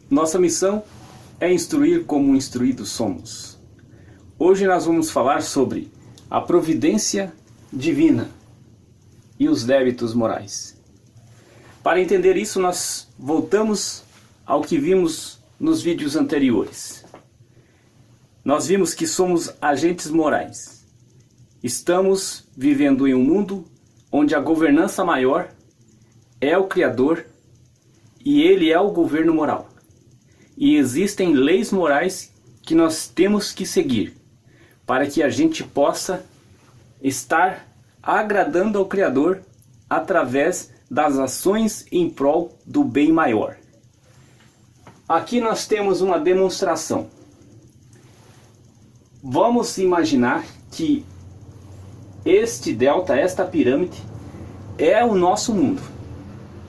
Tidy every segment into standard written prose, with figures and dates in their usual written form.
Nossa missão é instruir como instruídos somos. Hoje nós vamos falar sobre a providência divina e os débitos morais. Para entender isso, nós voltamos ao que vimos nos vídeos anteriores. Nós vimos que somos agentes morais. Estamos vivendo em um mundo onde a governança maior é o Criador e Ele é o governo moral. E existem leis morais que nós temos que seguir para que a gente possa estar agradando ao Criador através das ações em prol do bem maior. Aqui nós temos uma demonstração. Vamos imaginar que este delta, esta pirâmide, é o nosso mundo.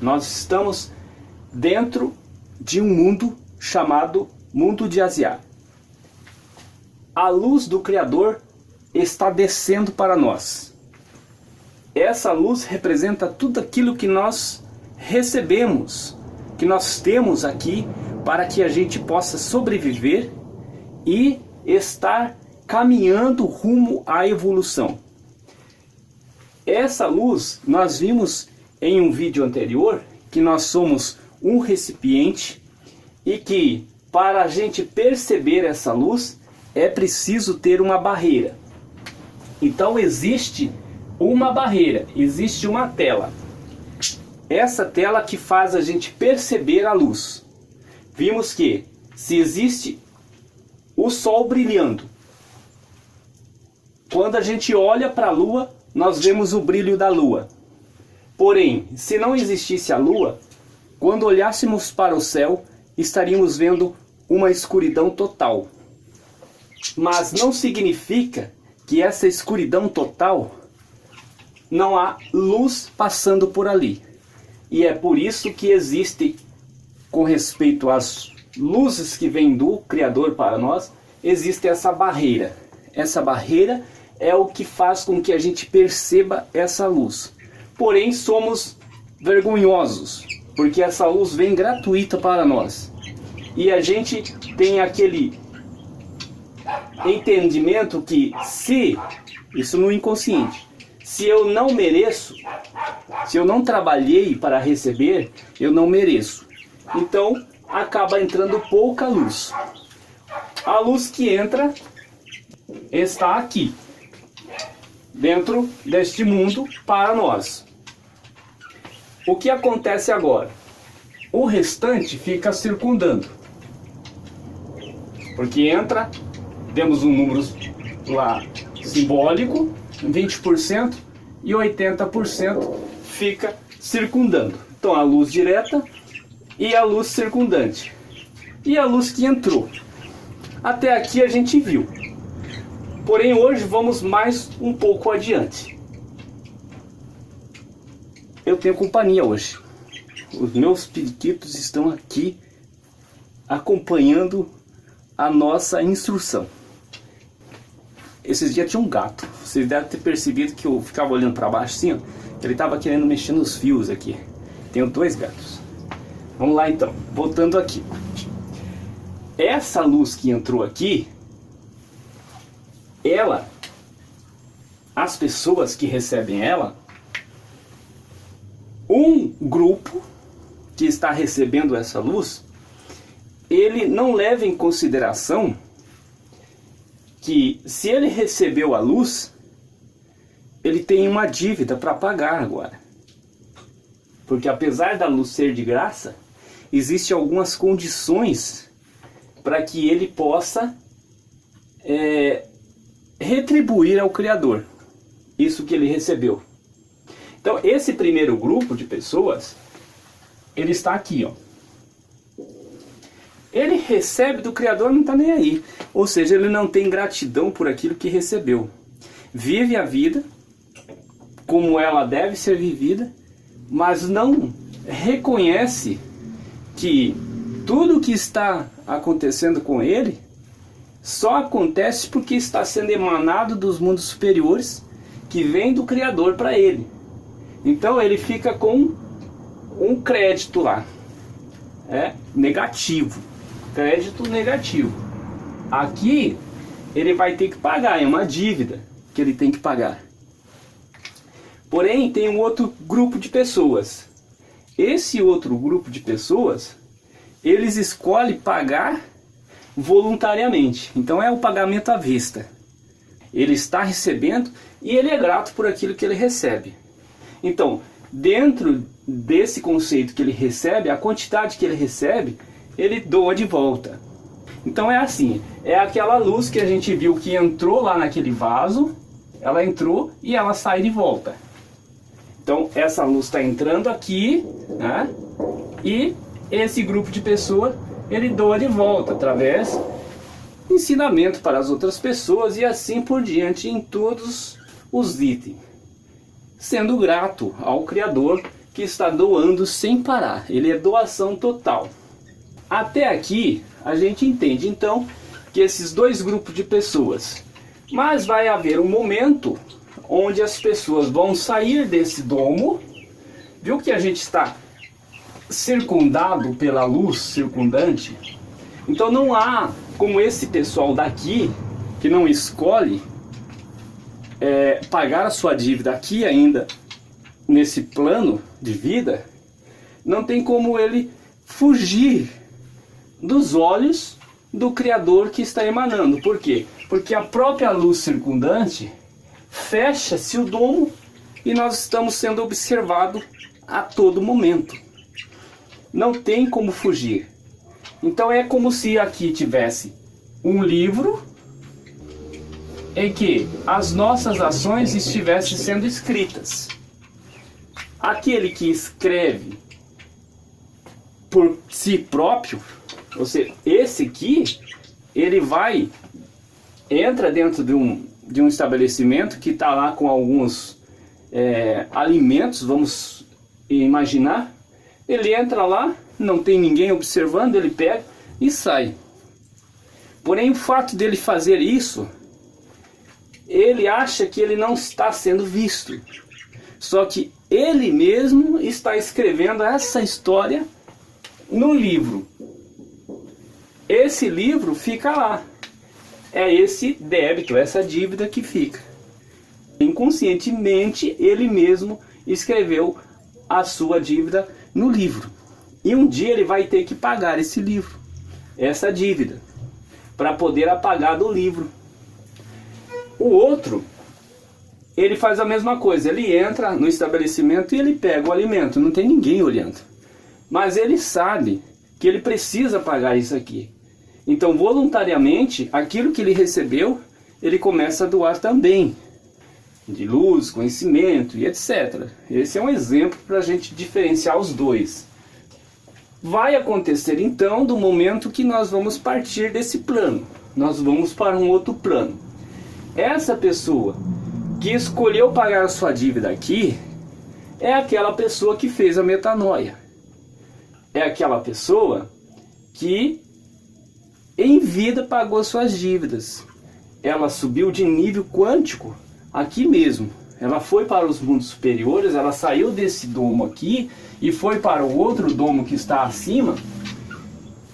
Nós estamos dentro de um mundo chamado mundo de Asiá. A luz do Criador está descendo para nós. Essa luz representa tudo aquilo que nós recebemos, que nós temos aqui para que a gente possa sobreviver e estar caminhando rumo à evolução. Essa luz nós vimos em um vídeo anterior que nós somos um recipiente e que para a gente perceber essa luz é preciso ter uma barreira. Então existe uma barreira, existe uma tela. Essa tela que faz a gente perceber a luz. Vimos que se existe o sol brilhando, quando a gente olha para a lua, nós vemos o brilho da lua. Porém, se não existisse a lua, quando olhássemos para o céu, estaríamos vendo uma escuridão total. Mas não significa que essa escuridão total não há luz passando por ali. E é por isso que existe, com respeito às luzes que vêm do Criador para nós, existe essa barreira. Essa barreira é o que faz com que a gente perceba essa luz. Porém, somos vergonhosos, porque essa luz vem gratuita para nós. E a gente tem aquele entendimento que se, isso no inconsciente, se eu não mereço, se eu não trabalhei para receber, eu não mereço. Então, acaba entrando pouca luz. A luz que entra está aqui, dentro deste mundo para nós. O que acontece agora? O restante fica circundando. Porque entra, temos um número lá simbólico, 20%, e 80% fica circundando. Então a luz direta e a luz circundante. E a luz que entrou. Até aqui a gente viu. Porém hoje vamos mais um pouco adiante. Eu tenho companhia hoje. Os meus periquitos estão aqui acompanhando a nossa instrução. Esses dias tinha um gato. Vocês devem ter percebido que eu ficava olhando para baixo assim, ó, que ele estava querendo mexer nos fios aqui. Tenho 2 gatos. Vamos lá então, voltando aqui. Essa luz que entrou aqui, ela, as pessoas que recebem ela, um grupo que está recebendo essa luz, ele não leva em consideração que se ele recebeu a luz, ele tem uma dívida para pagar agora. Porque apesar da luz ser de graça, existem algumas condições para que ele possa retribuir ao Criador isso que ele recebeu. Então esse primeiro grupo de pessoas, ele está aqui, ó. Ele recebe do Criador, não está nem aí. Ou seja, ele não tem gratidão por aquilo que recebeu. Vive a vida como ela deve ser vivida, mas não reconhece que tudo que está acontecendo com ele só acontece porque está sendo emanado dos mundos superiores que vem do Criador para ele. Então ele fica com um crédito lá. é negativo, crédito negativo. Aqui ele vai ter que pagar, é uma dívida que ele tem que pagar. Porém, tem um outro grupo de pessoas. Esse outro grupo de pessoas, eles escolhem pagar voluntariamente. Então é o pagamento à vista. Ele está recebendo e ele é grato por aquilo que ele recebe. Então, dentro desse conceito que ele recebe, a quantidade que ele recebe, ele doa de volta. Então é assim, é aquela luz que a gente viu que entrou lá naquele vaso, ela entrou e ela sai de volta. Então essa luz está entrando aqui, né? E esse grupo de pessoas, ele doa de volta através de ensinamento para as outras pessoas e assim por diante em todos os itens. Sendo grato ao Criador que está doando sem parar. Ele é doação total. Até aqui a gente entende então que esses dois grupos de pessoas. Mas vai haver um momento onde as pessoas vão sair desse domo. Viu que a gente está circundado pela luz circundante? Então não há como esse pessoal daqui, que não escolhe pagar a sua dívida aqui ainda, nesse plano de vida, não tem como ele fugir dos olhos do Criador que está emanando. Por quê? Porque a própria luz circundante fecha-se o domo e nós estamos sendo observados a todo momento. Não tem como fugir. Então é como se aqui tivesse um livro em que as nossas ações estivessem sendo escritas. Aquele que escreve por si próprio, ou seja, esse aqui, ele entra dentro de um estabelecimento que está lá com alguns alimentos, vamos imaginar. Ele entra lá, não tem ninguém observando, ele pega e sai. Porém, o fato dele fazer isso, ele acha que ele não está sendo visto. Só que ele mesmo está escrevendo essa história no livro. Esse livro fica lá. É esse débito, essa dívida que fica. Inconscientemente, ele mesmo escreveu a sua dívida no livro. E um dia ele vai ter que pagar esse livro, essa dívida, para poder apagar do livro. O outro, ele faz a mesma coisa. Ele entra no estabelecimento e ele pega o alimento. Não tem ninguém olhando. Mas ele sabe que ele precisa pagar isso aqui. Então, voluntariamente, aquilo que ele recebeu, ele começa a doar também. De luz, conhecimento e etc. Esse é um exemplo para a gente diferenciar os dois. Vai acontecer então do momento que nós vamos partir desse plano. Nós vamos para um outro plano. Essa pessoa que escolheu pagar a sua dívida aqui é aquela pessoa que fez a metanoia. É aquela pessoa que em vida pagou suas dívidas. Ela subiu de nível quântico aqui mesmo. Ela foi para os mundos superiores, ela saiu desse domo aqui e foi para o outro domo que está acima,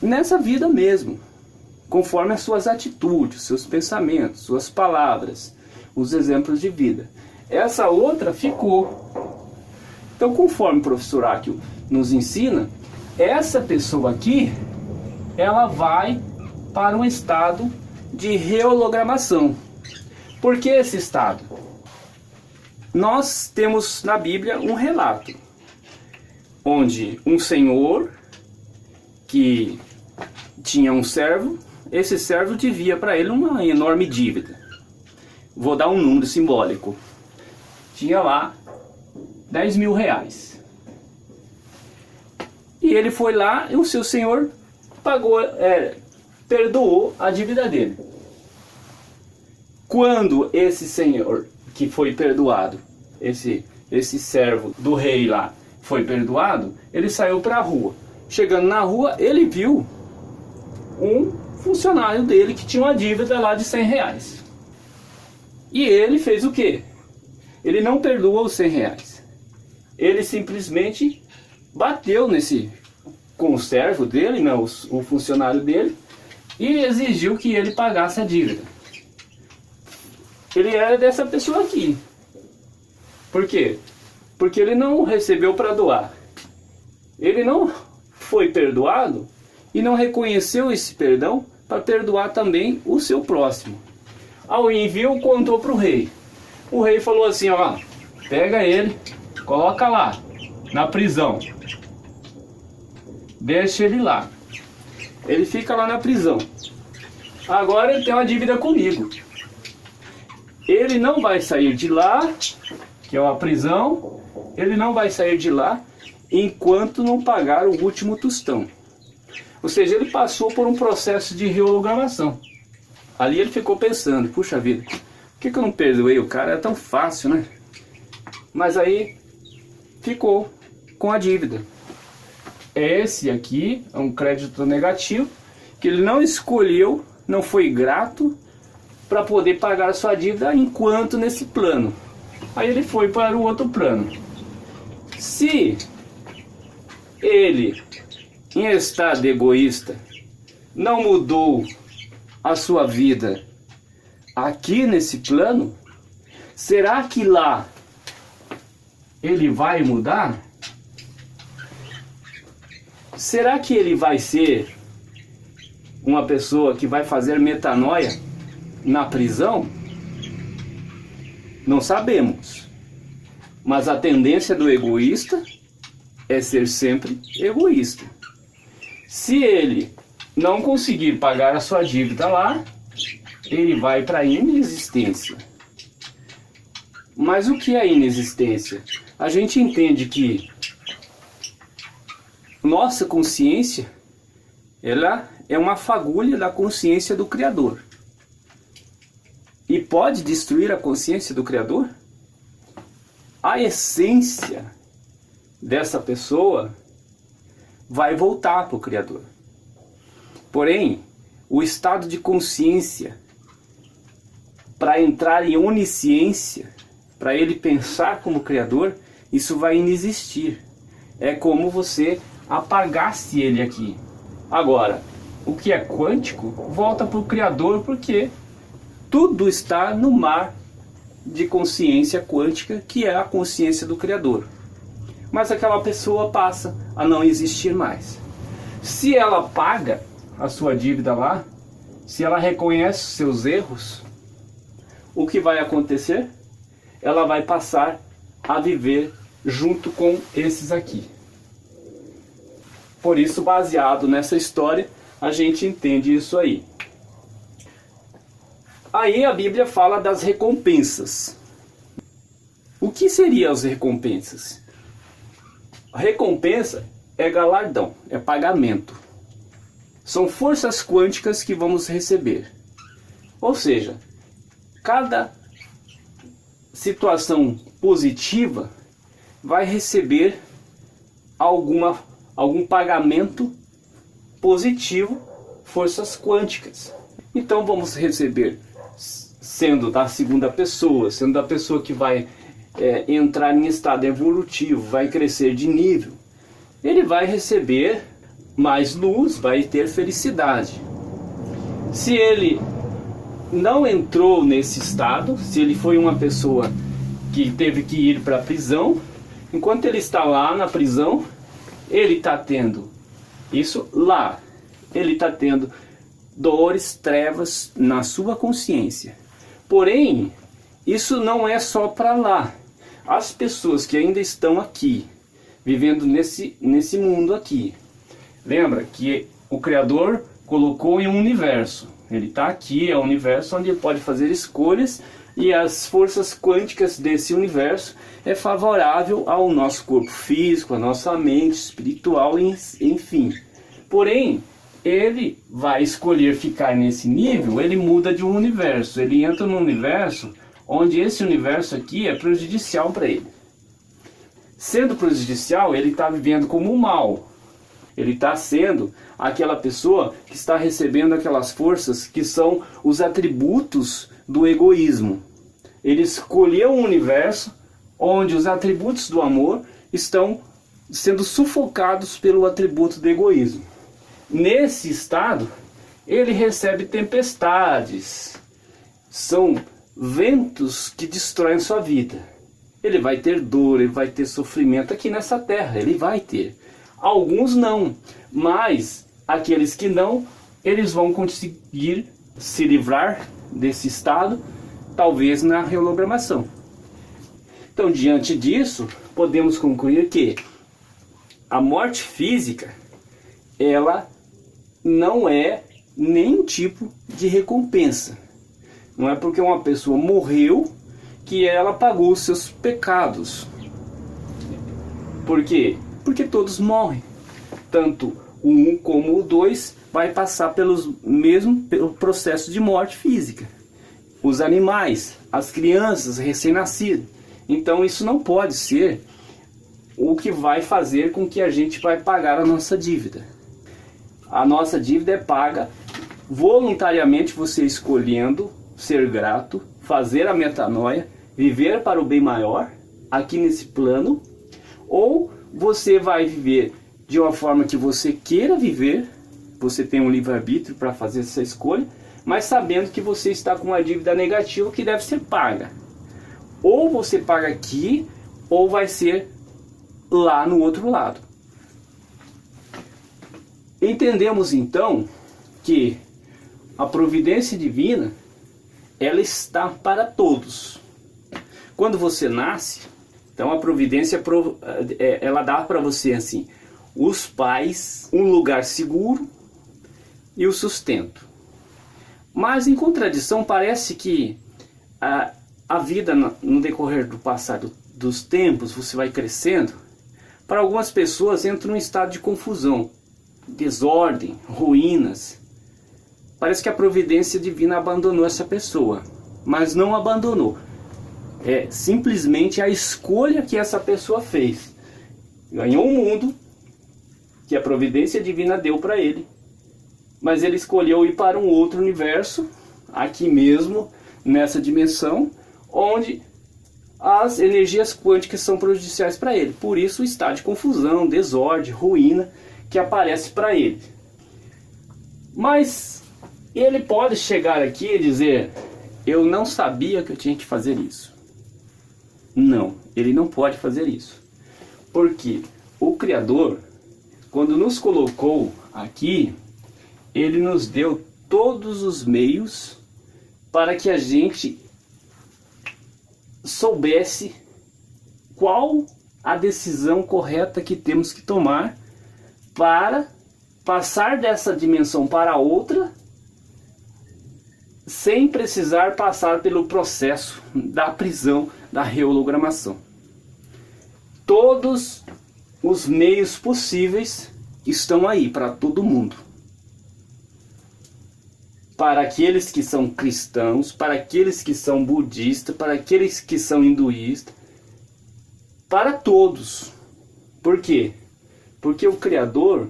nessa vida mesmo, conforme as suas atitudes, seus pensamentos, suas palavras, os exemplos de vida. Essa outra ficou. Então, conforme o professor Akio nos ensina, essa pessoa aqui, ela vai para um estado de rehologramação. Por que esse estado? Nós temos na Bíblia um relato, onde um senhor que tinha um servo, esse servo devia para ele uma enorme dívida. Vou dar um número simbólico. Tinha lá 10 mil reais. E ele foi lá e o seu senhor perdoou a dívida dele. Quando esse senhor que foi perdoado, esse servo do rei lá, foi perdoado, ele saiu para a rua. Chegando na rua, ele viu um funcionário dele que tinha uma dívida lá de 100 reais. E ele fez o quê? Ele não perdoou os 100 reais. Ele simplesmente bateu nesse com o servo dele, né, o funcionário dele, e exigiu que ele pagasse a dívida. Ele era dessa pessoa aqui. Por quê? Porque ele não recebeu para doar. Ele não foi perdoado e não reconheceu esse perdão para perdoar também o seu próximo. Ao envio, contou para o rei. O rei falou assim, ó, pega ele, coloca lá, na prisão. Deixa ele lá. Ele fica lá na prisão. Agora ele tem uma dívida comigo. Ele não vai sair de lá, que é uma prisão, ele não vai sair de lá enquanto não pagar o último tostão. Ou seja, ele passou por um processo de rehologramação. Ali ele ficou pensando, puxa vida, por que eu não perdoei o cara? É tão fácil, né? Mas aí ficou com a dívida. Esse aqui é um crédito negativo, que ele não escolheu, não foi grato para poder pagar a sua dívida enquanto nesse plano. Aí ele foi para o outro plano. Se ele, em estado egoísta, não mudou a sua vida aqui nesse plano, será que lá ele vai mudar? Será que ele vai ser uma pessoa que vai fazer metanoia na prisão? Não sabemos. Mas a tendência do egoísta é ser sempre egoísta. Se ele não conseguir pagar a sua dívida lá, ele vai para a inexistência. Mas o que é inexistência? A gente entende que nossa consciência, ela é uma fagulha da consciência do Criador. E pode destruir a consciência do Criador? A essência dessa pessoa vai voltar para o Criador. Porém, o estado de consciência, para entrar em onisciência, para ele pensar como Criador, isso vai inexistir. É como você apagasse ele aqui. Agora, o que é quântico volta para o Criador, porque tudo está no mar de consciência quântica, que é a consciência do Criador. Mas aquela pessoa passa a não existir mais. Se ela paga a sua dívida lá, se ela reconhece os seus erros, o que vai acontecer? Ela vai passar a viver junto com esses aqui. Por isso, baseado nessa história, a gente entende isso aí. Aí a Bíblia fala das recompensas. O que seriam as recompensas? A recompensa é galardão, é pagamento. São forças quânticas que vamos receber. Ou seja, cada situação positiva vai receber algum pagamento positivo, forças quânticas. Então vamos receber, sendo da segunda pessoa, sendo da pessoa que vai entrar em estado evolutivo, vai crescer de nível, ele vai receber mais luz, vai ter felicidade. Se ele não entrou nesse estado, se ele foi uma pessoa que teve que ir para a prisão, enquanto ele está lá na prisão, ele está tendo isso lá, ele está tendo dores, trevas na sua consciência. Porém, isso não é só para lá. As pessoas que ainda estão aqui, vivendo nesse mundo aqui, lembra que o Criador colocou em um universo. Ele está aqui, é um universo onde ele pode fazer escolhas, e as forças quânticas desse universo é favorável ao nosso corpo físico, à nossa mente espiritual, enfim. Porém, ele vai escolher ficar nesse nível, ele muda de um universo, ele entra num universo onde esse universo aqui é prejudicial para ele. Sendo prejudicial, ele está vivendo como o mal. Ele está sendo aquela pessoa que está recebendo aquelas forças que são os atributos do egoísmo. Ele escolheu um universo onde os atributos do amor estão sendo sufocados pelo atributo do egoísmo. Nesse estado, ele recebe tempestades, são ventos que destroem sua vida. Ele vai ter dor, ele vai ter sofrimento aqui nessa terra, ele vai ter. Alguns não, mas aqueles que não, eles vão conseguir se livrar desse estado, talvez na reprogramação. Então, diante disso, podemos concluir que a morte física, ela não é nenhum tipo de recompensa. Não é porque uma pessoa morreu que ela pagou os seus pecados. Por quê? Porque todos morrem. Tanto o 1 como o 2 vai passar pelo processo de morte física. Os animais, as crianças recém-nascidas. Então isso não pode ser o que vai fazer com que a gente vai pagar a nossa dívida. A nossa dívida é paga voluntariamente, você escolhendo ser grato, fazer a metanoia, viver para o bem maior aqui nesse plano, ou você vai viver de uma forma que você queira viver, você tem um livre-arbítrio para fazer essa escolha, mas sabendo que você está com uma dívida negativa que deve ser paga. Ou você paga aqui, ou vai ser lá no outro lado. Entendemos então que a providência divina, ela está para todos. Quando você nasce, então a providência ela dá para você assim, os pais, um lugar seguro e o sustento. Mas em contradição, parece que a vida no decorrer do passar dos tempos, você vai crescendo, para algumas pessoas entra num estado de confusão, desordem, ruínas. Parece que a providência divina abandonou essa pessoa, mas não abandonou. É simplesmente a escolha que essa pessoa fez. Ganhou um mundo que a providência divina deu para ele, mas ele escolheu ir para um outro universo, aqui mesmo, nessa dimensão, onde as energias quânticas são prejudiciais para ele. Por isso o estado de confusão, desordem, ruína que aparece para ele. Mas ele pode chegar aqui e dizer: eu não sabia que eu tinha que fazer isso. Não, ele não pode fazer isso. Porque o Criador, quando nos colocou aqui, ele nos deu todos os meios para que a gente soubesse qual a decisão correta que temos que tomar para passar dessa dimensão para outra, sem precisar passar pelo processo da prisão, da rehologramação. Todos os meios possíveis estão aí para todo mundo. Para aqueles que são cristãos, para aqueles que são budistas, para aqueles que são hinduístas, para todos. Por quê? Porque o Criador,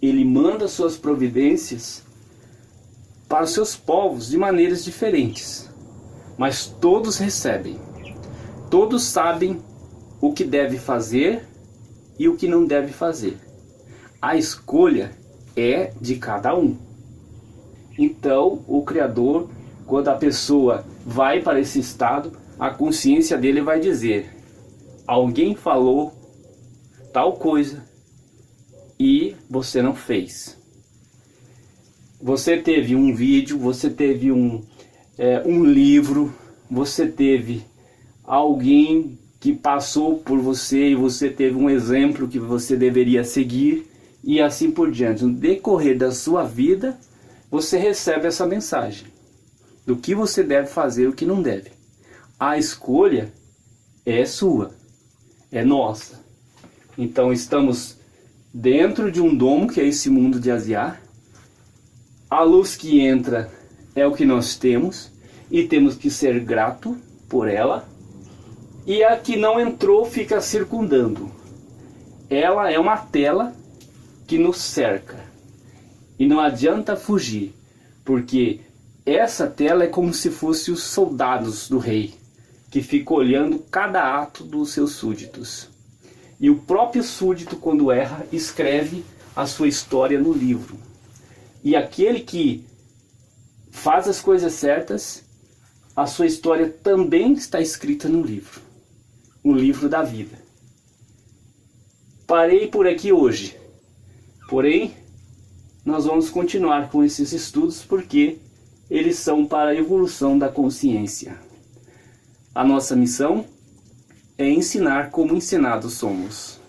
ele manda suas providências para os seus povos de maneiras diferentes, mas todos recebem. Todos sabem o que deve fazer e o que não deve fazer. A escolha é de cada um. Então, o Criador, quando a pessoa vai para esse estado, a consciência dele vai dizer: alguém falou tal coisa e você não fez. Você teve um vídeo, você teve um livro, você teve alguém que passou por você e você teve um exemplo que você deveria seguir, e assim por diante. No decorrer da sua vida, você recebe essa mensagem do que você deve fazer e o que não deve. A escolha é sua, é nossa. Então estamos dentro de um domo que é esse mundo de Asiá. A luz que entra é o que nós temos e temos que ser grato por ela. E a que não entrou fica circundando. Ela é uma tela que nos cerca. E não adianta fugir, porque essa tela é como se fossem os soldados do rei, que ficam olhando cada ato dos seus súditos. E o próprio súdito, quando erra, escreve a sua história no livro. E aquele que faz as coisas certas, a sua história também está escrita no livro. O livro da vida. Parei por aqui hoje. Porém, nós vamos continuar com esses estudos porque eles são para a evolução da consciência. A nossa missão é ensinar como ensinados somos.